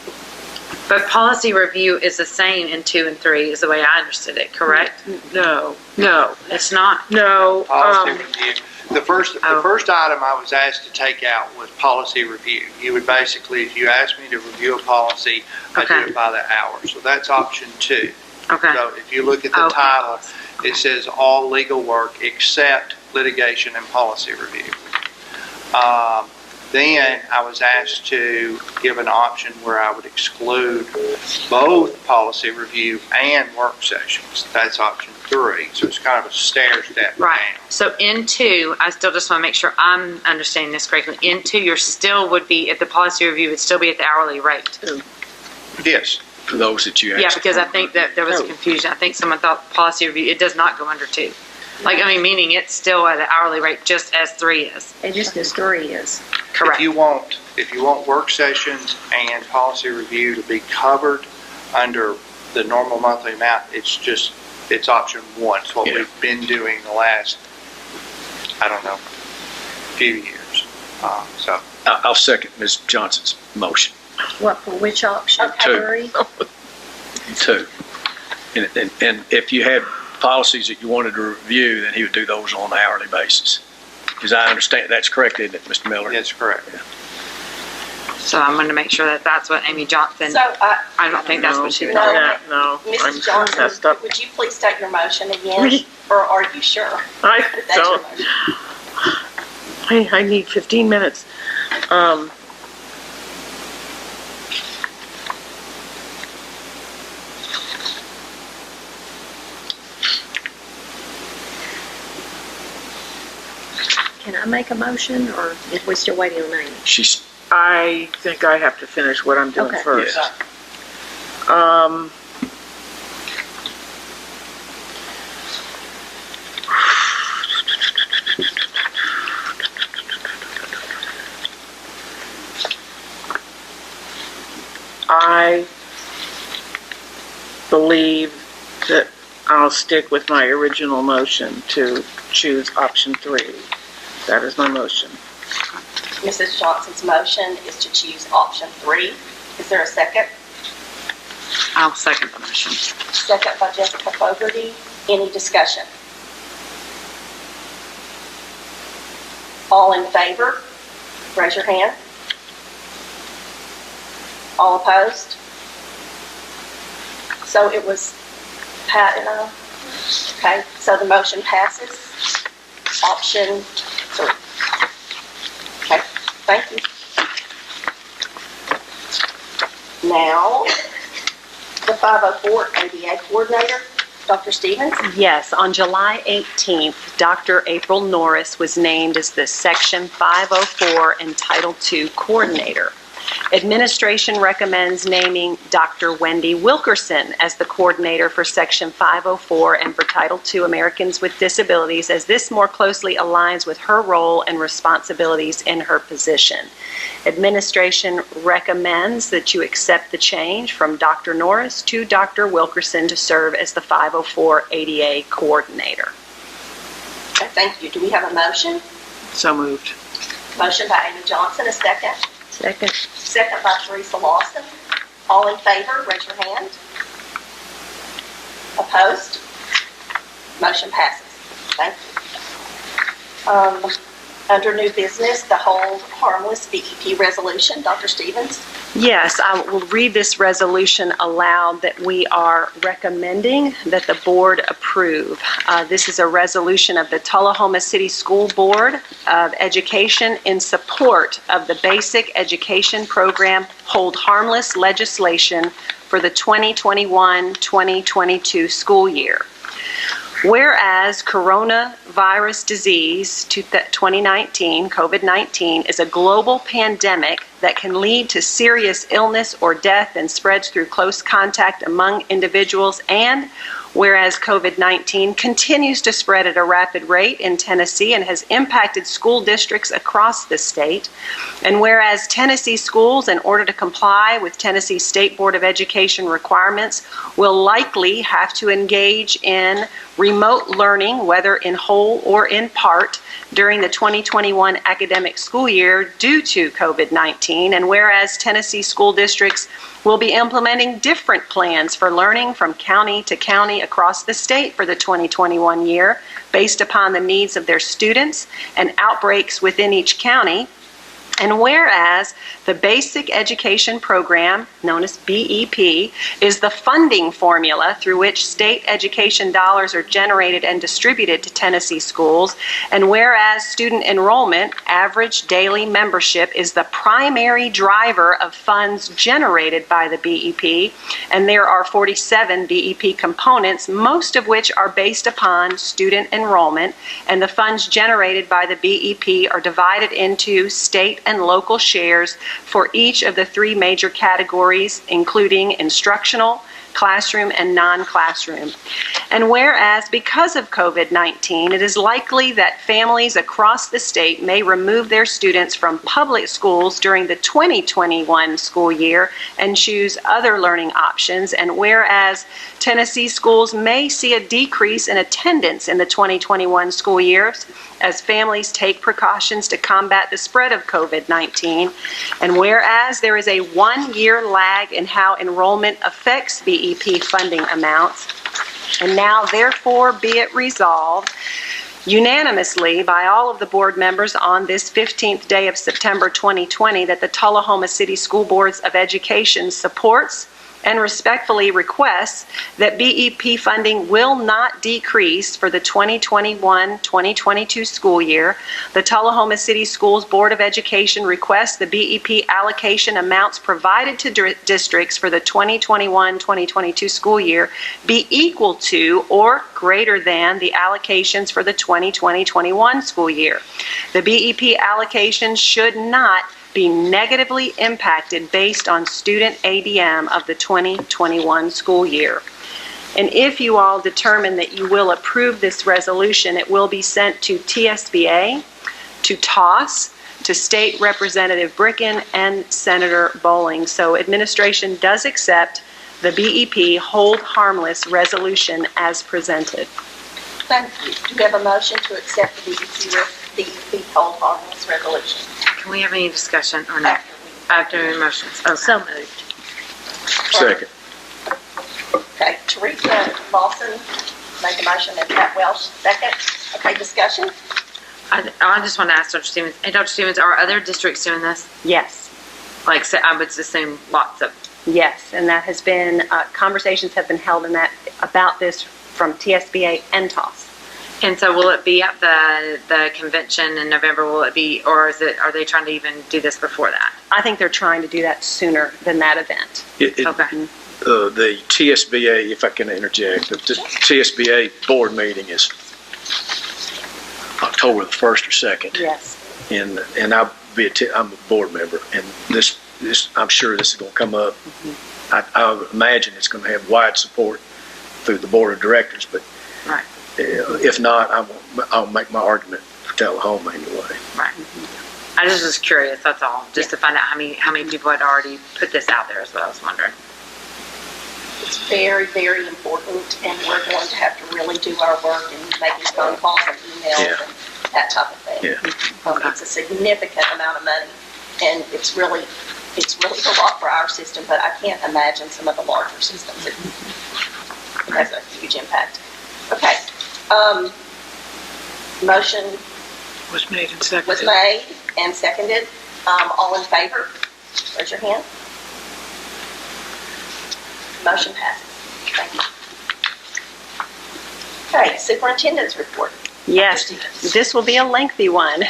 Speaker 3: But policy review is the same in 2 and 3, is the way I understood it, correct?
Speaker 5: No.
Speaker 3: It's not.
Speaker 5: No.
Speaker 10: Policy review. The first item I was asked to take out was policy review. You would basically, if you asked me to review a policy, I do
Speaker 3: Okay.
Speaker 10: it by the hour. So that's option 2.
Speaker 3: Okay.
Speaker 10: So if you look at the
Speaker 3: Okay.
Speaker 10: title, it says all legal work except litigation and policy review. Then I was asked to give an option where I would exclude both policy review and work sessions. That's option 3. So it's kind of a stair step
Speaker 3: Right.
Speaker 10: down.
Speaker 3: So in 2, I still just want to make sure I'm understanding this correctly. In 2, you're still would be, at the policy review, would still be at the hourly rate.
Speaker 10: Yes.
Speaker 1: For those that you asked.
Speaker 3: Yeah, because I think that there was a confusion. I think someone thought policy review, it does not go under 2. Meaning it's still at an hourly rate, just as 3 is.
Speaker 4: And just as 3 is.
Speaker 3: Correct.
Speaker 10: If you want work sessions and policy review to be covered under the normal monthly amount, it's option 1. It's what
Speaker 1: Yeah.
Speaker 10: we've been doing the last, few years.
Speaker 1: I'll second Ms. Johnson's motion.
Speaker 4: What, for which option?
Speaker 6: Okay.
Speaker 4: 3?
Speaker 1: 2. And if you had policies that you wanted to review, then he would do those on an hourly basis. As I understand, that's correct, isn't it, Mr. Miller?
Speaker 10: That's correct.
Speaker 3: So I'm going to make sure that that's what Amy Johnson,
Speaker 6: So,
Speaker 3: I don't think that's what she was
Speaker 6: No.
Speaker 3: doing.
Speaker 5: No, I'm
Speaker 6: Mrs.
Speaker 5: messed
Speaker 6: Johnson,
Speaker 5: up.
Speaker 6: would you please state your motion again? Or are you sure
Speaker 5: I
Speaker 6: that that's your
Speaker 5: don't,
Speaker 6: motion?
Speaker 5: I need 15 minutes.
Speaker 4: Can I make a motion, or if we're still waiting on Amy?
Speaker 1: She's,
Speaker 5: I think I have to finish what I'm doing
Speaker 4: Okay.
Speaker 5: first.
Speaker 1: yes.
Speaker 5: I believe that I'll stick with my original motion to choose option 3. That is my motion.
Speaker 6: Mrs. Johnson's motion is to choose option 3. Is there a second?
Speaker 3: I'll second the motion.
Speaker 6: Second by Jessica Fogarty. Any discussion? All in favor? Raise your hand. All opposed? So it was Pat and I. Okay, so the motion passes. Option 3. Okay, thank you. Now, the 504 ADA coordinator, Dr. Stevens.
Speaker 2: Yes, on July 18th, Dr. April Norris was named as the Section 504 and Title II coordinator. Administration recommends naming Dr. Wendy Wilkerson as the coordinator for Section 504 and for Title II Americans with Disabilities, as this more closely aligns with her role and responsibilities in her position. Administration recommends that you accept the change from Dr. Norris to Dr. Wilkerson to serve as the 504 ADA coordinator.
Speaker 6: Okay, thank you. Do we have a motion?
Speaker 5: So moved.
Speaker 6: Motion by Amy Johnson, a second.
Speaker 4: Second.
Speaker 6: Second by Teresa Lawson. All in favor, raise your hand. Opposed? Motion passes. Thank you. Under new business, the hold harmless BEP resolution. Dr. Stevens?
Speaker 2: Yes, I will read this resolution aloud that we are recommending that the board approve. This is a resolution of the Tullahoma City School Board of Education in support of the Basic Education Program Hold Harmless legislation for the 2021-2022 school year. Whereas coronavirus disease 2019, COVID-19, is a global pandemic that can lead to serious illness or death and spreads through close contact among individuals, and whereas COVID-19 continues to spread at a rapid rate in Tennessee and has impacted school districts across the state, and whereas Tennessee schools, in order to comply with Tennessee State Board of Education requirements, will likely have to engage in remote learning, whether in whole or in part, during the 2021 academic school year due to COVID-19, and whereas Tennessee school districts will be implementing different plans for learning from county to county across the state for the 2021 year based upon the needs of their students and outbreaks within each county. And whereas the Basic Education Program, known as BEP, is the funding formula through which state education dollars are generated and distributed to Tennessee schools, and whereas student enrollment, average daily membership, is the primary driver of funds generated by the BEP, and there are 47 BEP components, most of which are based upon student enrollment, and the funds generated by the BEP are divided into state and local shares for each of the 3 major categories, including instructional, classroom, and non-classroom. And whereas because of COVID-19, it is likely that families across the state may remove their students from public schools during the 2021 school year and choose other learning options, and whereas Tennessee schools may see a decrease in attendance in the 2021 school years as families take precautions to combat the spread of COVID-19, and whereas there is a 1-year lag in how enrollment affects BEP funding amounts, and now therefore be it resolved unanimously by all of the board members on this 15th day of September 2020 that the Tullahoma City School Boards of Education supports and respectfully requests that BEP funding will not decrease for the 2021-2022 school year. The Tullahoma City Schools Board of Education requests the BEP allocation amounts provided to districts for the 2021-2022 school year be equal to or greater than the allocations for the 2020-21 school year. The BEP allocation should not be negatively impacted based on student ADM of the 2021 school year. And if you all determine that you will approve this resolution, it will be sent to TSBA, to TOSS, to State Representative Bricken, and Senator Bowling. So administration does accept the BEP hold harmless resolution as presented.
Speaker 6: Thank you. Do we have a motion to accept the BEP hold harmless resolution?
Speaker 3: Can we have any discussion or not? After motions. Okay.
Speaker 4: So moved.
Speaker 1: Second.
Speaker 6: Okay, Teresa Lawson made the motion and Pat Welsh second. Okay, discussion?
Speaker 3: I just want to ask Dr. Stevens, hey, Dr. Stevens, are other districts doing this?
Speaker 2: Yes.
Speaker 3: Like, so I would assume lots of.
Speaker 2: Yes, and that has been, conversations have been held in that, about this from TSBA and TOSS.
Speaker 3: And so will it be at the convention in November? Will it be, or is it, are they trying to even do this before that?
Speaker 2: I think they're trying to do that sooner than that event.
Speaker 3: Okay.
Speaker 1: The TSBA, if I can interject, the TSBA board meeting is October the 1st or 2nd.
Speaker 2: Yes.
Speaker 1: And I'm a board member, and this I'm sure this is going to come up. I would imagine it's going to have wide support through the board of directors, but
Speaker 3: Right.
Speaker 1: If not, I'll make my argument for Tullahoma anyway.
Speaker 3: Right. I just was curious, that's all, just to find out how many people had already put this out there is what I was wondering.
Speaker 6: It's very, very important, and we're going to have to really do our work in making phone calls and emails and that type of thing.
Speaker 1: Yeah.
Speaker 6: It's a significant amount of money, and it's really a lot for our system, but I can't imagine some of the larger systems. It has a huge impact. Okay. Motion
Speaker 5: Was made and
Speaker 6: was
Speaker 5: seconded.
Speaker 6: made and seconded. All in favor? Raise your hand. Motion passes. Thank you. Okay, superintendent's report.
Speaker 2: Yes, this will be a lengthy one.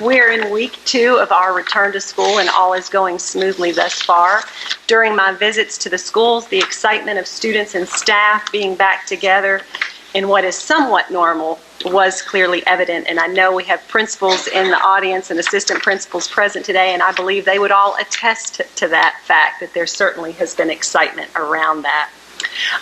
Speaker 2: We're in week 2 of our return to school, and all is going smoothly thus far. During my visits to the schools, the excitement of students and staff being back together in what is somewhat normal was clearly evident. And I know we have principals in the audience and assistant principals present today, and I believe they would all attest to that fact, that there certainly has been excitement around that.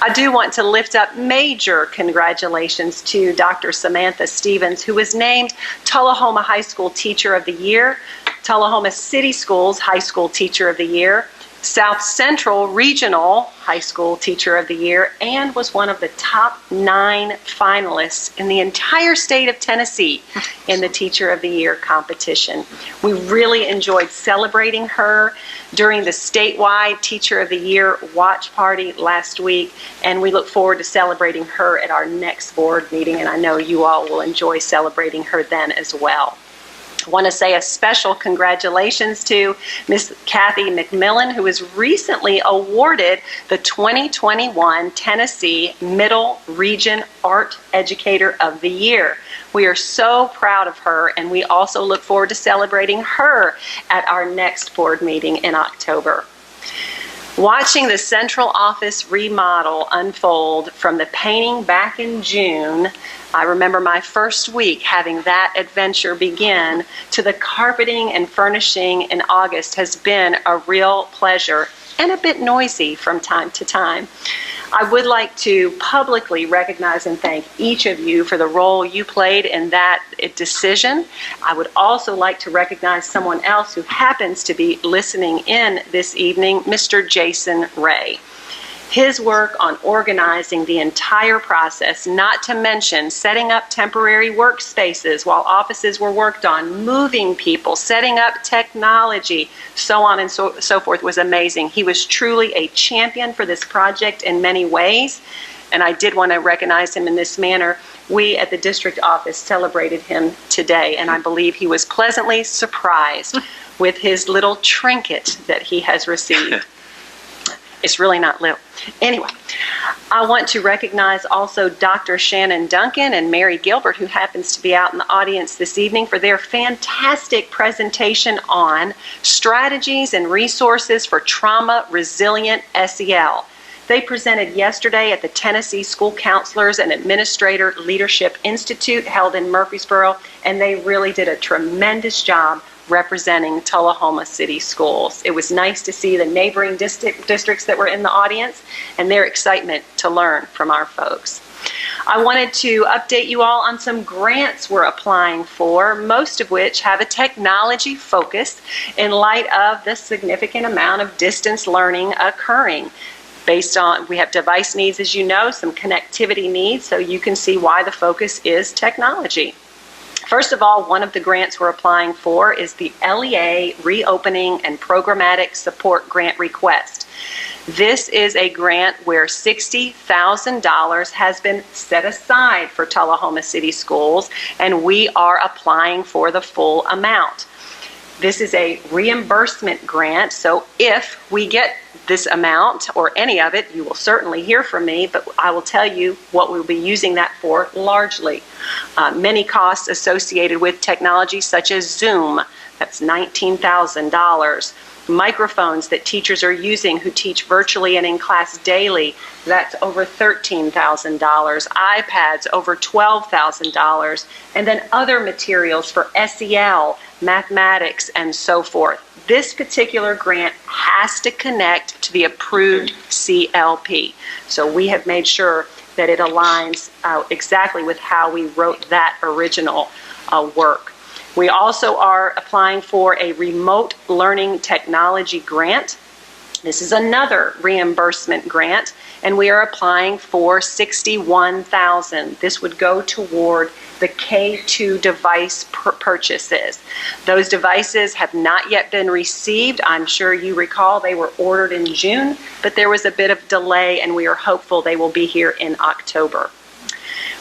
Speaker 2: I do want to lift up major congratulations to Dr. Samantha Stevens, who was named Tullahoma High School Teacher of the Year, Tullahoma City Schools High School Teacher of the Year, South Central Regional High School Teacher of the Year, and was one of the top 9 finalists in the entire state of Tennessee in the Teacher of the Year competition. We really enjoyed celebrating her during the statewide Teacher of the Year watch party last week, and we look forward to celebrating her at our next board meeting, and I know you all will enjoy celebrating her then as well. I want to say a special congratulations to Miss Kathy McMillan, who was recently awarded the 2021 Tennessee Middle Region Art Educator of the Year. We are so proud of her, and we also look forward to celebrating her at our next board meeting in October. Watching the central office remodel unfold from the painting back in June, I remember my first week having that adventure begin, to the carpeting and furnishing in August, has been a real pleasure and a bit noisy from time to time. I would like to publicly recognize and thank each of you for the role you played in that decision. I would also like to recognize someone else who happens to be listening in this evening, Mr. Jason Ray. His work on organizing the entire process, not to mention setting up temporary workspaces while offices were worked on, moving people, setting up technology, so on and so forth, was amazing. He was truly a champion for this project in many ways, and I did want to recognize him in this manner. We at the district office celebrated him today, and I believe he was pleasantly surprised with his little trinket that he has received. It's really not little. Anyway, I want to recognize also Dr. Shannon Duncan and Mary Gilbert, who happens to be out in the audience this evening, for their fantastic presentation on strategies and resources for trauma-resilient SEL. They presented yesterday at the Tennessee School Counselors and Administrator Leadership Institute held in Murfreesboro, and they really did a tremendous job representing Tullahoma City Schools. It was nice to see the neighboring districts that were in the audience and their excitement to learn from our folks. I wanted to update you all on some grants we're applying for, most of which have a technology focus in light of the significant amount of distance learning occurring. Based on, we have device needs, as you know, some connectivity needs, so you can see why the focus is technology. First of all, one of the grants we're applying for is the LEA Reopening and Programmatic Support Grant Request. This is a grant where $60,000 has been set aside for Tullahoma City Schools, and we are applying for the full amount. This is a reimbursement grant, so if we get this amount or any of it, you will certainly hear from me, but I will tell you what we'll be using that for largely. Many costs associated with technology such as Zoom, that's $19,000. Microphones that teachers are using who teach virtually and in class daily, that's over $13,000. iPads, over $12,000. And then other materials for SEL, mathematics, and so forth. This particular grant has to connect to the approved CLP. So we have made sure that it aligns exactly with how we wrote that original work. We also are applying for a remote learning technology grant. This is another reimbursement grant, and we are applying for $61,000. This would go toward the K2 device purchases. Those devices have not yet been received. I'm sure you recall they were ordered in June, but there was a bit of delay, and we are hopeful they will be here in October.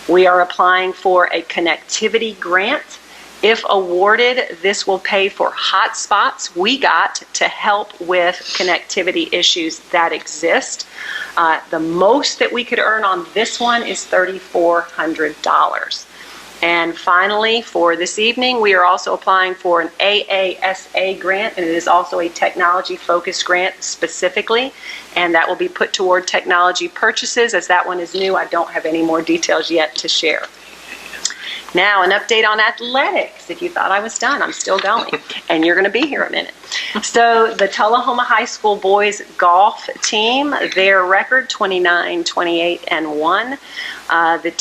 Speaker 2: We are applying for a connectivity grant. If awarded, this will pay for hotspots we got to help with connectivity issues that exist. The most that we could earn on this one is $3,400. And finally, for this evening, we are also applying for an AASA grant, and it is also a technology-focused grant specifically, and that will be put toward technology purchases. As that one is new, I don't have any more details yet to share. Now, an update on athletics. If you thought I was done, I'm still going, and you're going to be here a minute. So the Tullahoma High School boys golf team, their record 29-28-1. The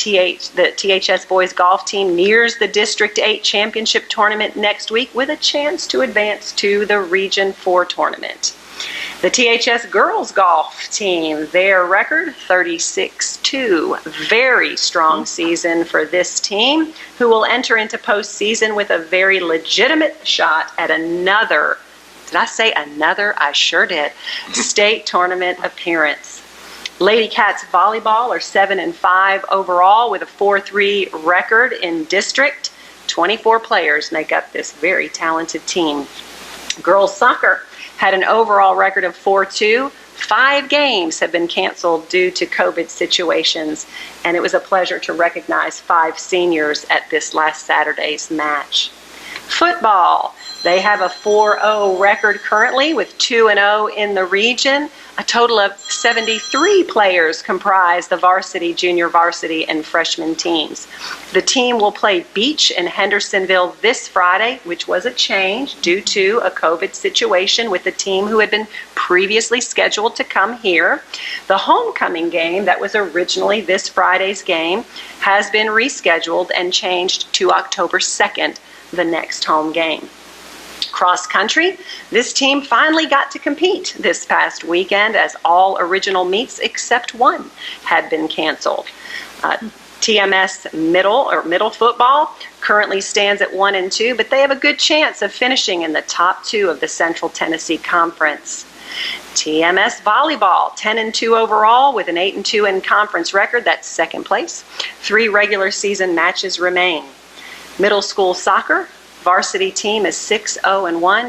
Speaker 2: THS boys golf team nears the District 8 championship tournament next week with a chance to advance to the Region 4 tournament. The THS girls golf team, their record 36-2. Very strong season for this team, who will enter into postseason with a very legitimate shot at another, did I say another? I sure did, state tournament appearance. Lady Cats volleyball are 7-5 overall with a 4-3 record in district. 24 players make up this very talented team. Girls soccer had an overall record of 4-2. 5 games have been canceled due to COVID situations, and it was a pleasure to recognize 5 seniors at this last Saturday's match. Football, they have a 4-0 record currently with 2-0 in the region. A total of 73 players comprise the varsity, junior varsity, and freshman teams. The team will play beach in Hendersonville this Friday, which was a change due to a COVID situation with the team who had been previously scheduled to come here. The homecoming game that was originally this Friday's game has been rescheduled and changed to October 2nd, the next home game. Cross country, this team finally got to compete this past weekend as all original meets except one had been canceled. TMS middle football currently stands at 1-2, but they have a good chance of finishing in the top 2 of the Central Tennessee Conference. TMS Volleyball, 10-2 overall with an 8-2 in conference record. That's second place. 3 regular season matches remain. Middle school soccer, varsity team is 6-0-1.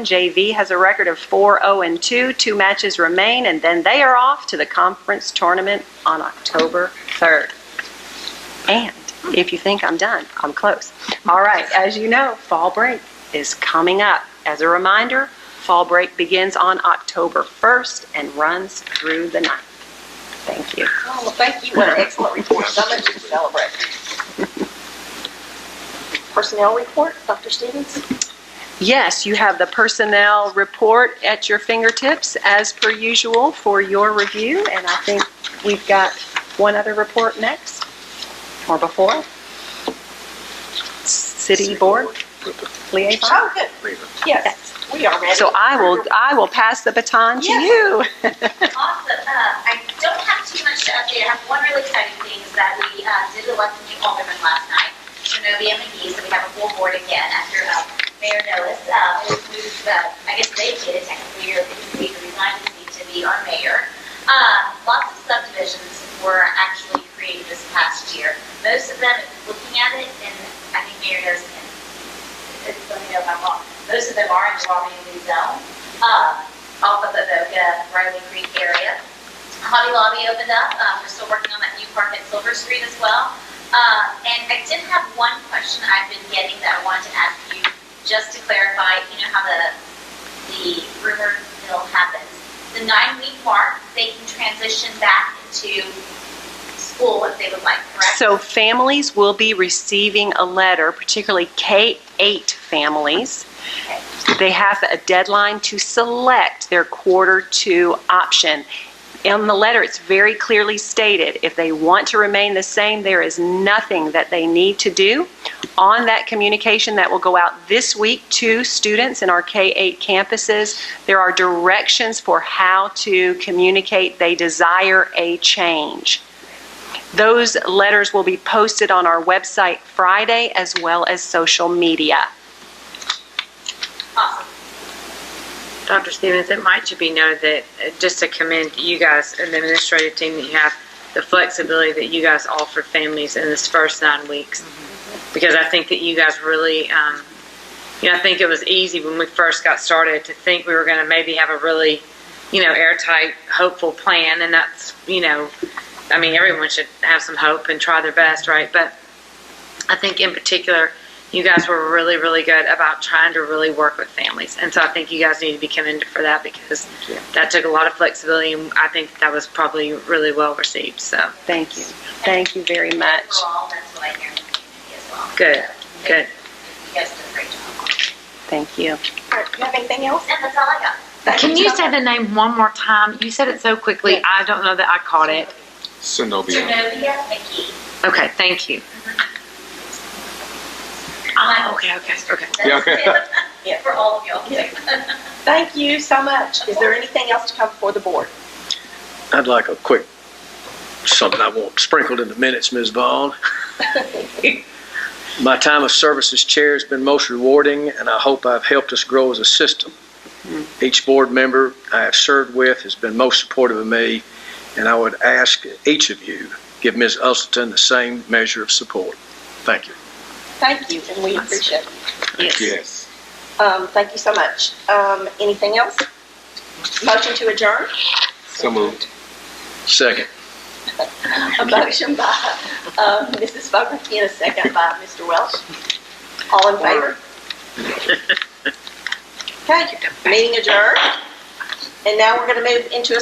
Speaker 2: JV has a record of 4-0-2. 2 matches remain, and then they are off to the conference tournament on October 3rd. And if you think I'm done, I'm close. All right, as you know, fall break is coming up. As a reminder, fall break begins on October 1st and runs through the 9th. Thank you.
Speaker 6: Oh, well, thank you. What an excellent report. So much to celebrate. Personnel report, Dr. Stevens?
Speaker 2: Yes, you have the personnel report at your fingertips as per usual for your review, and I think we've got one other report next, or before. City Board Liaison.
Speaker 6: Oh, good. Yes, we are ready.
Speaker 2: So I will pass the baton to
Speaker 6: Yes.
Speaker 2: you.
Speaker 11: Awesome. I don't have too much to update. I have one really exciting thing is that we did elect a new alderman last night, Shinobi McGee, so we have a full board again after Mayor Nolis was moved, I guess vacated technically, or he resigned his seat to be our mayor. Lots of subdivisions were actually created this past year. Most of them, looking at it, and I think Mayor Nolis can let me know if I'm wrong, most of them are in the Robbie zone, off of the Avoca, Riley Creek area. Hobby Lobby opened up. We're still working on that new park at Silver Street as well. And I did have one question I've been getting that I wanted to ask you, just to clarify. You know how the rumor mill happens. The 9-week mark, they can transition back into school if they would like, correct?
Speaker 2: So families will be receiving a letter, particularly K-8 families. They have a deadline to select their quarter 2 option. In the letter, it's very clearly stated, if they want to remain the same, there is nothing that they need to do. On that communication that will go out this week to students in our K-8 campuses, there are directions for how to communicate they desire a change. Those letters will be posted on our website Friday as well as social media.
Speaker 11: Awesome.
Speaker 3: Dr. Stevens, it might should be noted that just to commend you guys and the administrative team that you have, the flexibility that you guys offer families in this first 9 weeks. Because I think that you guys really, I think it was easy when we first got started to think we were going to maybe have a really, airtight, hopeful plan. And that's, everyone should have some hope and try their best, right? But I think in particular, you guys were really, really good about trying to really work with families. And so I think you guys need to be commended for that, because that took a lot of flexibility, and I think that was probably really well received. So
Speaker 2: Thank you. Thank you very much.
Speaker 11: Overall, that's what I hear in the community as well.
Speaker 3: good, good.
Speaker 11: You guys did a great job.
Speaker 2: Thank you.
Speaker 6: All right, do you have anything else?
Speaker 11: And that's all I got.
Speaker 6: Thank
Speaker 3: Can you
Speaker 6: so
Speaker 3: say the name one more time? You said it so quickly, I don't know that I caught it.
Speaker 9: Zenobia.
Speaker 11: Zenobia McGee.
Speaker 3: Okay, thank you. Okay.
Speaker 9: Yeah.
Speaker 6: Yeah.
Speaker 11: For all of y'all.
Speaker 6: Thank you so much. Is there anything else to come before the board?
Speaker 1: I'd like a quick, something I want sprinkled in the minutes, Ms. Vaughn. My time of service as chair has been most rewarding, and I hope I've helped us grow as a system. Each board member I have served with has been most supportive of me, and I would ask each of you give Ms. Usleton the same measure of support. Thank you.
Speaker 6: Thank you, and we appreciate it.
Speaker 9: Yes.
Speaker 6: Thank you so much. Anything else? Motion to adjourn?
Speaker 9: So moved.
Speaker 1: Second.
Speaker 6: A motion by Mrs. Fogarty and a second by Mr. Welch. All in favor? Okay, meeting adjourned. And now we're going to move into a